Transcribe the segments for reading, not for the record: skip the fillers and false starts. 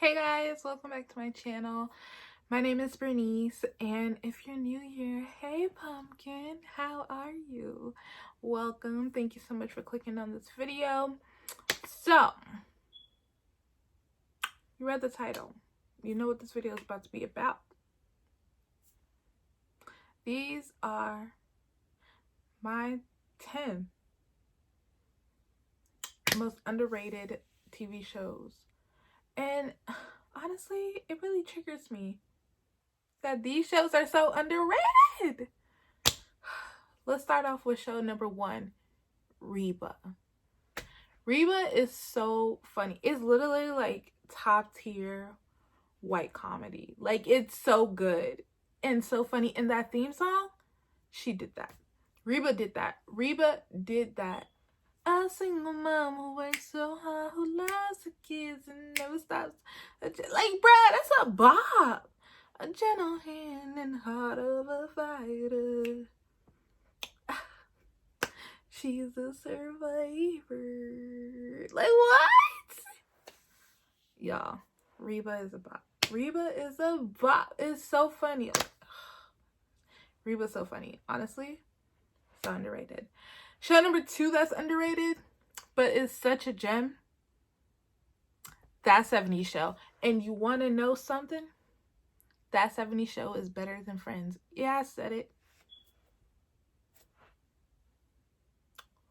Hey guys, welcome back to my channel. My name is Bernice, and if you're new here, hey pumpkin, how are you? Welcome. Thank you so much for clicking on this video. So, you read the title. You know what this video is about to be about. These are my 10 most underrated TV shows. And honestly, it really triggers me that these shows are so underrated. Let's start off with show number 1, Reba. Reba is so funny. It's literally like top tier white comedy. Like, it's so good and so funny. And that theme song, she did that. Reba did that. Reba did that. A single mom who works so hard, who loves her kids and never stops. Like, bruh, that's a bop. A gentle hand and heart of a fighter. She's a survivor. Like, what? Y'all, Reba is a bop. Reba is a bop. It's so funny. Reba's so funny. Honestly, so underrated. Show number 2 that's underrated, but is such a gem. That 70s Show. And you want to know something? That 70s Show is better than Friends. Yeah, I said it.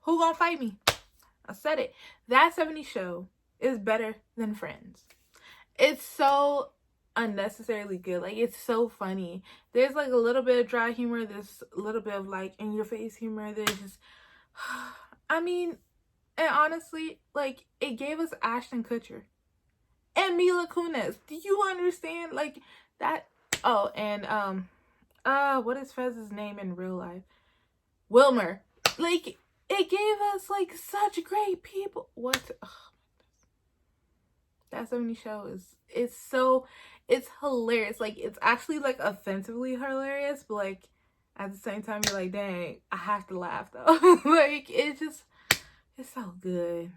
Who gonna fight me? I said it. That 70s Show is better than Friends. It's so unnecessarily good. Like, it's so funny. There's like a little bit of dry humor. There's a little bit of like in your face humor. There's just, I mean, and honestly, like, it gave us Ashton Kutcher and Mila Kunis. Do you understand? Like, that. Oh, and what is Fez's name in real life? Wilmer. Like, it gave us like such great people. What? Oh, that 70s Show is, it's hilarious. Like, it's actually like offensively hilarious, but like at the same time you're like, dang, I have to laugh though. Like, it's so good.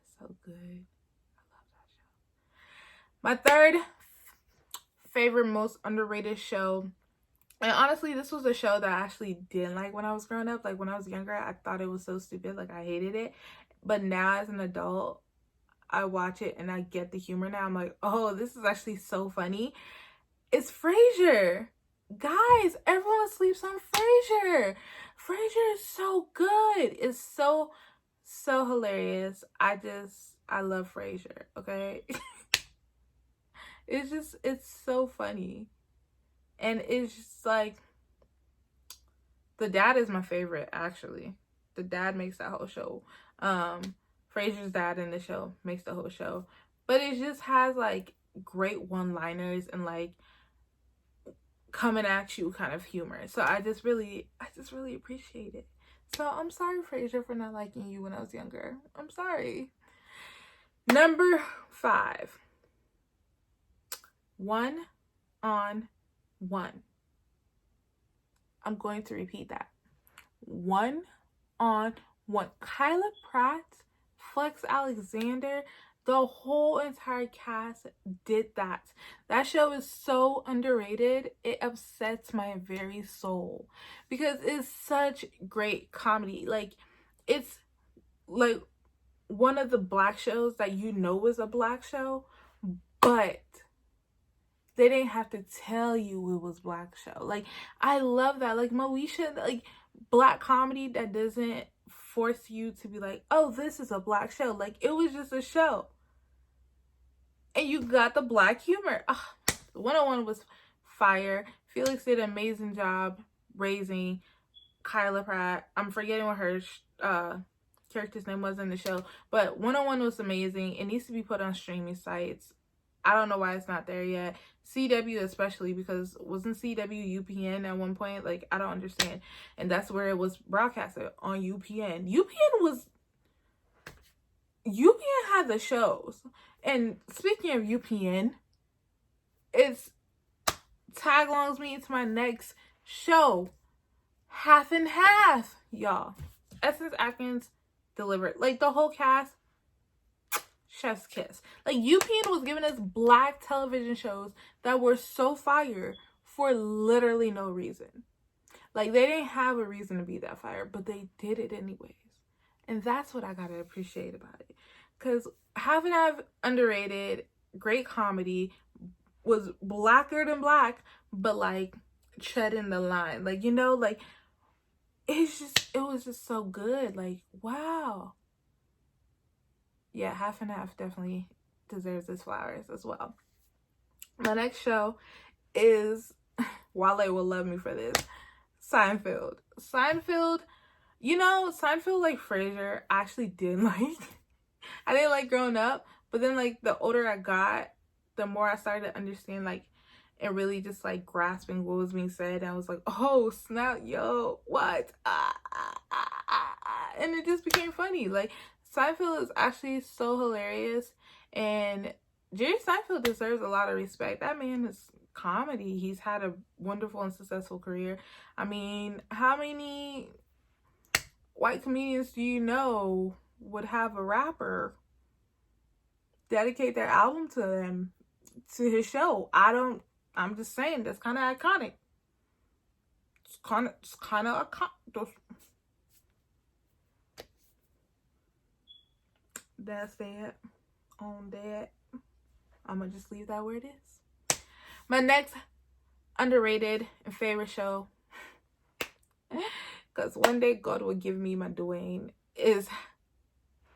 It's so good. I love that show. My third favorite most underrated show, and honestly, this was a show that I actually didn't like when I was growing up. Like, when I was younger, I thought it was so stupid. Like, I hated it. But now as an adult, I watch it and I get the humor now. I'm like, oh, this is actually so funny. It's Frasier. Guys, everyone sleeps on Frasier. Frasier is so good. It's so hilarious. I love Frasier, okay? It's so funny. And it's just like, the dad is my favorite, actually. The dad makes that whole show. Frasier's dad in the show makes the whole show. But it just has like great one-liners and like coming at you kind of humor. So I just really appreciate it. So I'm sorry, Frasier, for not liking you when I was younger. I'm sorry. Number 5. 1 on 1. I'm going to repeat that. 1 on 1. Kyla Pratt, Flex Alexander, the whole entire cast did that. That show is so underrated. It upsets my very soul because it's such great comedy. Like, it's like one of the black shows that you know is a black show, but they didn't have to tell you it was black show. Like, I love that. Like, Moesha, like, black comedy that doesn't force you to be like, oh, this is a black show. Like, it was just a show. And you got the black humor. Ugh, 101 was fire. Felix did an amazing job raising Kyla Pratt. I'm forgetting what her character's name was in the show. But 101 was amazing. It needs to be put on streaming sites. I don't know why it's not there yet. CW especially, because wasn't CW UPN at one point? Like, I don't understand. And that's where it was broadcasted, on UPN. UPN had the shows. And speaking of UPN, it's tag-alongs me into my next show. Half and Half, y'all. Essence Atkins delivered. Like, the whole cast, Chef's kiss. Like, UPN was giving us black television shows that were so fire for literally no reason. Like, they didn't have a reason to be that fire, but they did it anyways. And that's what I gotta appreciate about it. Because Half and Half, underrated, great comedy, was blacker than black, but like treading the line. Like, you know, like, it was just so good. Like, wow. Yeah, Half and Half definitely deserves its flowers as well. My next show is, Wale will love me for this, Seinfeld. Seinfeld, you know, Seinfeld, like Frasier, I actually didn't like. I didn't like growing up, but then like the older I got, the more I started to understand, like, and really just like grasping what was being said. I was like, oh snap, yo, what? And it just became funny. Like, Seinfeld is actually so hilarious, and Jerry Seinfeld deserves a lot of respect. That man is comedy. He's had a wonderful and successful career. I mean, how many white comedians do you know would have a rapper dedicate their album to him, to his show? I'm just saying, that's kind of iconic. It's kind of iconic. That's that. On that, I'm gonna just leave that where it is. My next underrated and favorite show, because one day God will give me my Dwayne, is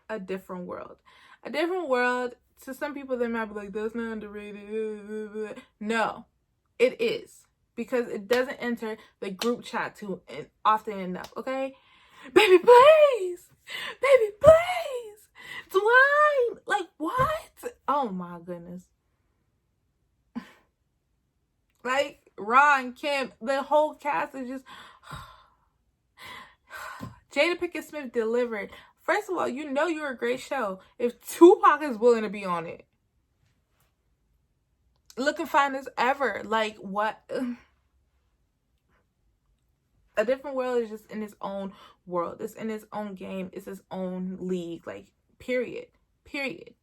A Different World. A Different World, to some people, they might be like, that's not underrated. No, it is. Because it doesn't enter the group chat too often enough, okay? Baby, please! Baby, please! Dwayne! Like, what? Oh my goodness. Like, Ron, Kim, the whole cast is just... Jada Pinkett Smith delivered. First of all, you know you're a great show if Tupac is willing to be on it. Looking fine as ever. Like, what? A Different World is just in its own world. It's in its own game. It's its own league. Like, period. They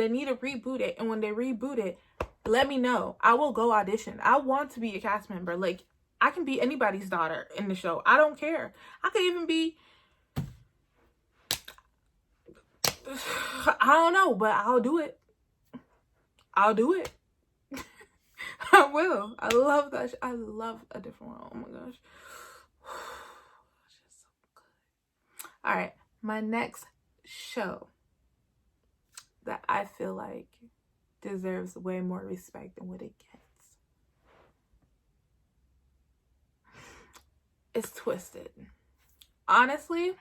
need to reboot it. And when they reboot it, let me know. I will go audition. I want to be a cast member. Like, I can be anybody's daughter in the show. I don't care. I could even be... I don't know, but I'll do it. I will. I love that. I love A Different World. Oh my gosh. It's just so good. All right. My next show that I feel like deserves way more respect than what it gets is Twisted. Honestly,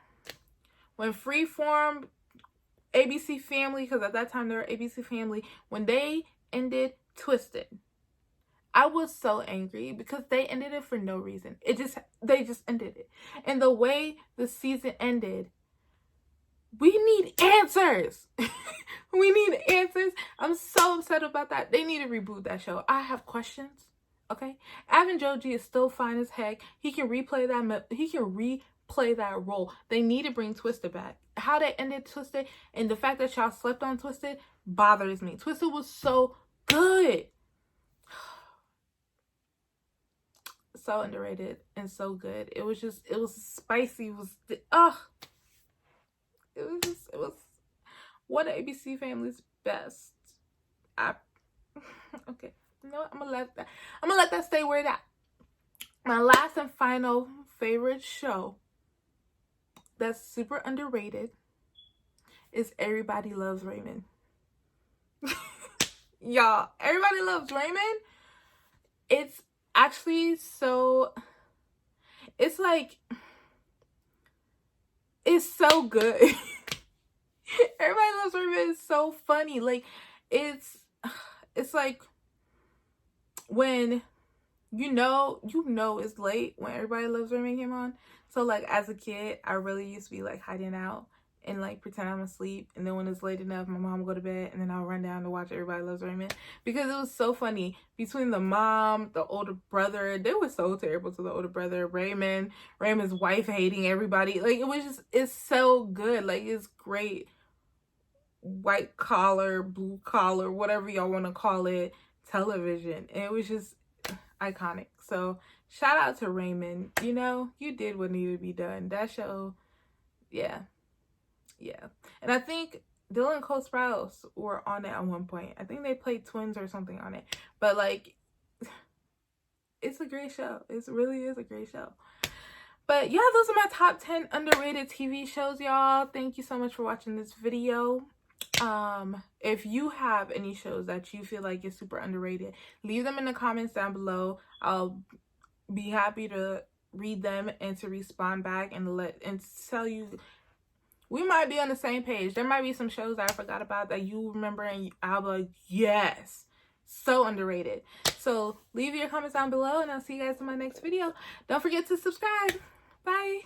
when Freeform, ABC Family, because at that time they were ABC Family, when they ended Twisted, I was so angry because they ended it for no reason. They just ended it. And the way the season ended, we need answers. We need answers. I'm so upset about that. They need to reboot that show. I have questions. Okay? Avon Joji is still fine as heck. He can replay that role. They need to bring Twisted back. How they ended Twisted and the fact that y'all slept on Twisted bothers me. Twisted was so good. So underrated and so good. It was spicy. It was one of ABC Family's best. Okay. You know what? I'm gonna let that stay where it's at. My last and final favorite show that's super underrated is Everybody Loves Raymond. Y'all, Everybody Loves Raymond. It's actually so... It's like... It's so good. Everybody Loves Reba is so funny. Like, it's like when you know it's late when Everybody Loves Raymond came on. So like as a kid, I really used to be like hiding out and like pretend I'm asleep, and then when it's late enough, my mom will go to bed, and then I'll run down to watch Everybody Loves Raymond because it was so funny. Between the mom, the older brother, they were so terrible to the older brother, Raymond's wife hating everybody. Like, it's so good. Like, it's great. white collar, blue collar, whatever y'all want to call it, television. And it was just iconic. So shout out to Raymond. You know, you did what needed to be done. That show, yeah. And I think Dylan and Cole Sprouse were on it at one point. I think they played twins or something on it. But like, it's a great show. It really is a great show. But yeah, those are my top 10 underrated TV shows, y'all. Thank you so much for watching this video. If you have any shows that you feel like is super underrated, leave them in the comments down below. I'll be happy to read them and to respond back and tell you. We might be on the same page. There might be some shows that I forgot about that you remember, and I'll be like, yes, so underrated. So leave your comments down below, and I'll see you guys in my next video. Don't forget to subscribe. Bye.